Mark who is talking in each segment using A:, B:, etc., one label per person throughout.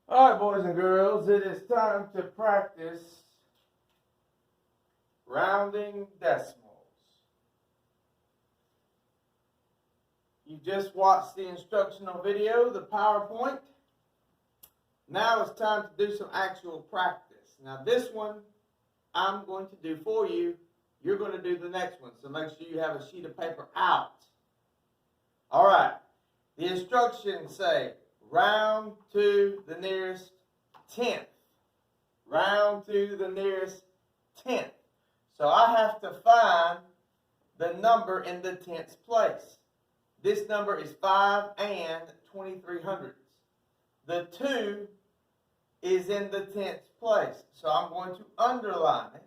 A: All right, boys and girls, it is time to practice rounding decimals. You just watched the instructional video, the PowerPoint. Now it's time to do some actual practice. Now this one I'm going to do for you. You're going to do the next one, so make sure you have a sheet of paper out. All right, the instructions say round to the nearest tenth. Round to the nearest tenth. So I have to find the number in the tenths place. This number is 5 and 2300ths. The 2 is in the tenths place. So I'm going to underline it.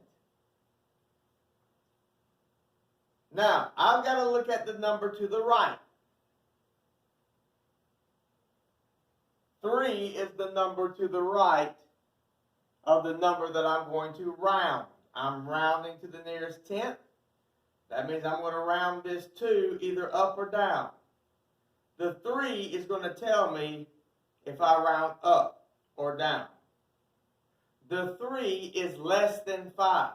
A: Now, I've got to look at the number to the right. 3 is the number to the right of the number that I'm going to round. I'm rounding to the nearest tenth. That means I'm going to round this 2 either up or down. The 3 is going to tell me if I round up or down. The 3 is less than 5.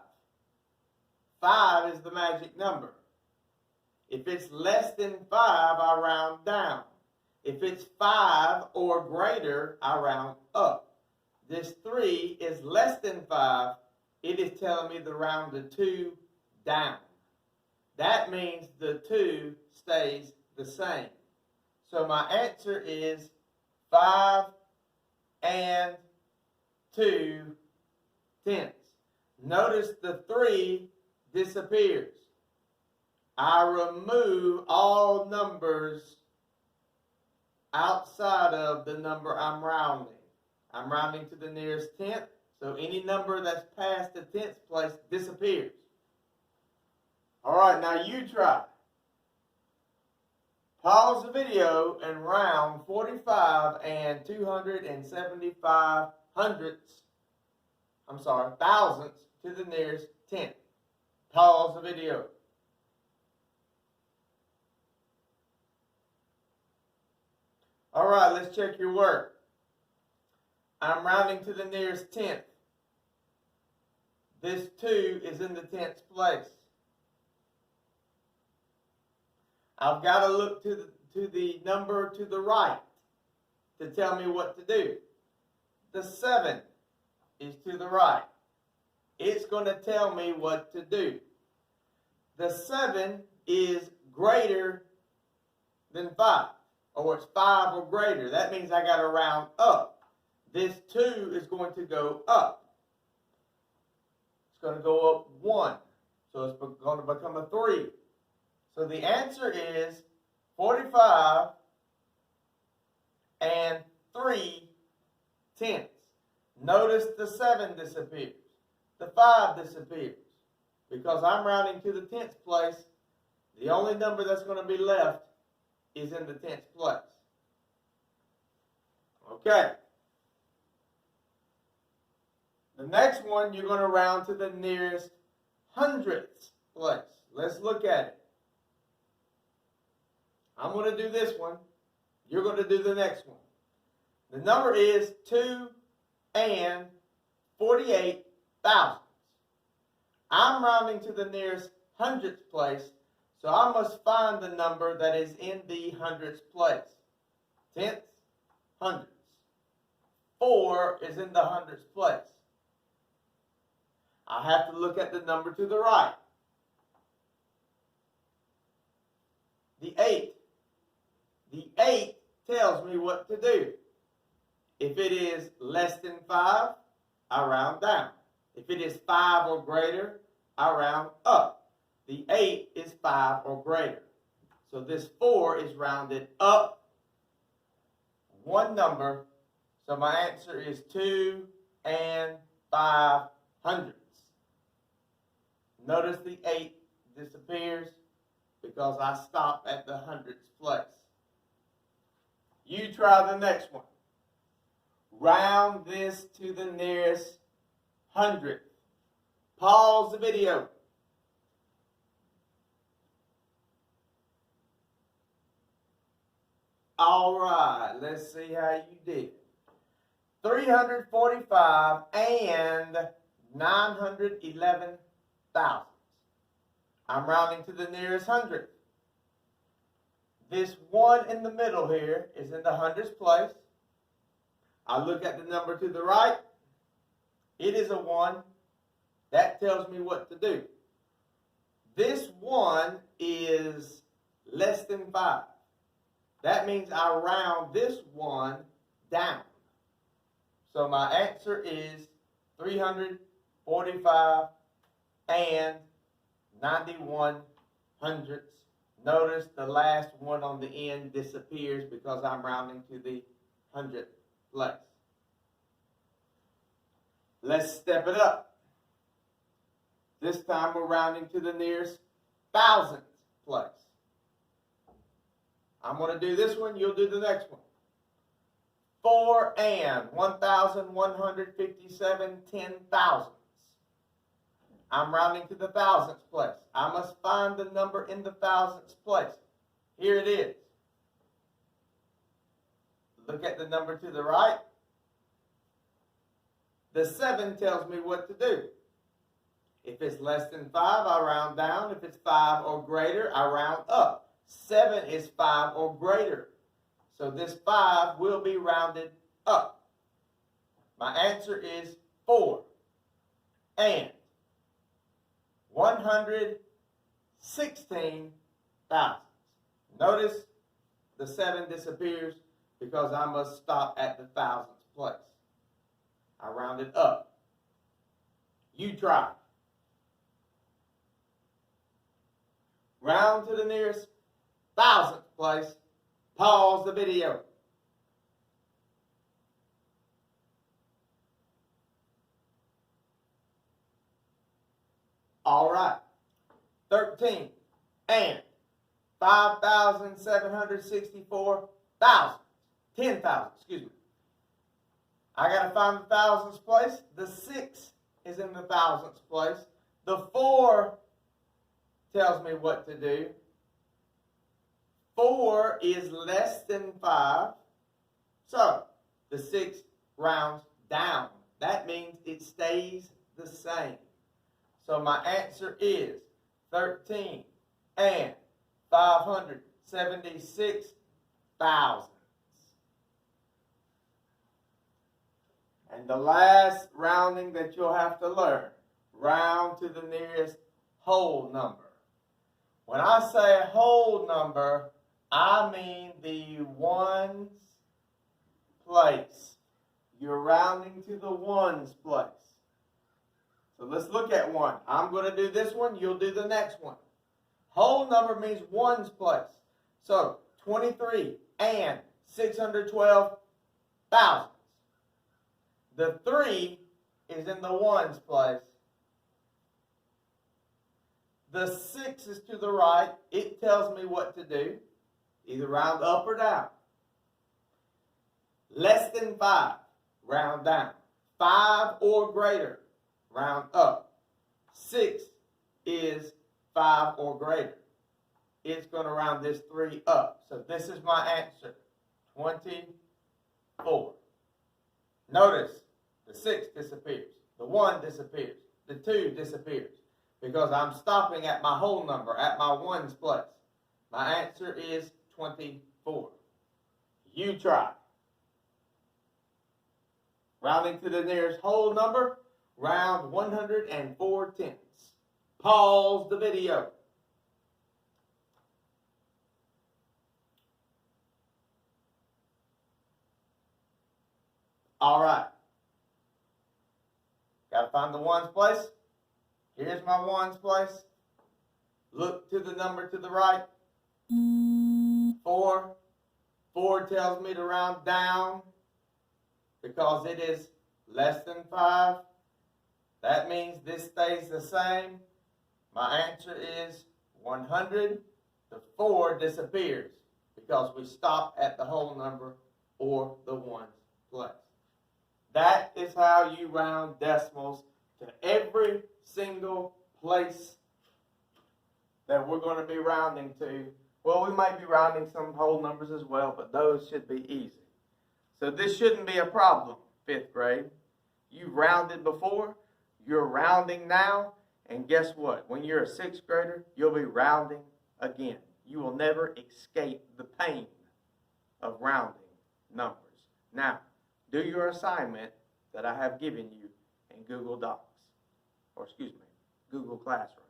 A: 5 is the magic number. If it's less than 5, I round down. If it's 5 or greater, I round up. This 3 is less than 5. It is telling me to round the 2 down. That means the 2 stays the same. So my answer is 5 and 2 tenths. Notice the 3 disappears. I remove all numbers outside of the number I'm rounding. I'm rounding to the nearest tenth, so any number that's past the tenths place disappears. All right, now you try. Pause the video and round 45 and 275 thousandths to the nearest tenth. Pause the video. All right, let's check your work. I'm rounding to the nearest tenth. This 2 is in the tenths place. I've got to look to the number to the right to tell me what to do. The 7 is to the right. It's going to tell me what to do. The 7 is greater than 5, or it's 5 or greater. That means I got to round up. This 2 is going to go up. It's going to go up 1. So it's going to become a 3. So the answer is 45 and 3 tenths. Notice the 7 disappears. The 5 disappears. Because I'm rounding to the tenths place, the only number that's going to be left is in the tenths place. Okay. The next one, you're going to round to the nearest hundredths place. Let's look at it. I'm going to do this one. You're going to do the next one. The number is 2 and 48 thousandths. I'm rounding to the nearest hundredths place, so I must find the number that is in the hundredths place. Tenths, hundredths. 4 is in the hundredths place. I have to look at the number to the right. The 8. The 8 tells me what to do. If it is less than 5, I round down. If it is 5 or greater, I round up. The 8 is 5 or greater. So this 4 is rounded up one number. So my answer is 2 and 5 hundredths. Notice the 8 disappears because I stop at the hundredths place. You try the next one. Round this to the nearest hundredth. Pause the video. All right, let's see how you did. 345 and 911 thousandths. I'm rounding to the nearest hundredth. This 1 in the middle here is in the hundredths place. I look at the number to the right. It is a 1. That tells me what to do. This 1 is less than 5. That means I round this 1 down. So my answer is 345 and 91 hundredths. Notice the last one on the end disappears because I'm rounding to the hundredth place. Let's step it up. This time we're rounding to the nearest thousandth place. I'm going to do this one, you'll do the next one. 4 and 1,157 10,000ths. I'm rounding to the thousandths place. I must find the number in the thousandths place. Here it is. Look at the number to the right. The 7 tells me what to do. If it's less than 5, I round down. If it's 5 or greater, I round up. 7 is 5 or greater. So this 5 will be rounded up. My answer is 4 and 116 thousandths. Notice the 7 disappears because I must stop at the thousandths place. I round it up. You try. Round to the nearest thousandth place. Pause the video. All right. 13 and 5,764 thousandths. 10,000, excuse me. I got to find the thousandths place. The 6 is in the thousandths place. The 4 tells me what to do. 4 is less than 5. So, the 6 rounds down. That means it stays the same. So, my answer is 13 and 576 thousandths. And the last rounding that you'll have to learn, round to the nearest whole number. When I say whole number, I mean the ones place. You're rounding to the ones place. So let's look at 1. I'm going to do this one. You'll do the next one. Whole number means ones place. So 23 and 612 thousandths. The 3 is in the ones place. The 6 is to the right. It tells me what to do. Either round up or down. Less than 5, round down. 5 or greater, round up. 6 is 5 or greater. It's going to round this 3 up. So this is my answer, 24. Notice the 6 disappears. The 1 disappears. The 2 disappears. Because I'm stopping at my whole number, at my ones place. My answer is 24. You try. Rounding to the nearest whole number, round 104 tenths. Pause the video. All right. Got to find the ones place. Here's my ones place. Look to the number to the right. 4. 4 tells me to round down because it is less than 5. That means this stays the same. My answer is 100. The 4 disappears because we stop at the whole number or the ones place. That is how you round decimals to every single place that we're going to be rounding to. Well, we might be rounding some whole numbers as well, but those should be easy. So this shouldn't be a problem. fifth grade. You've rounded before, you're rounding now, and guess what? When you're a sixth grader, you'll be rounding again. You will never escape the pain of rounding numbers. Now, do your assignment that I have given you in Google Docs, or excuse me, Google Classroom.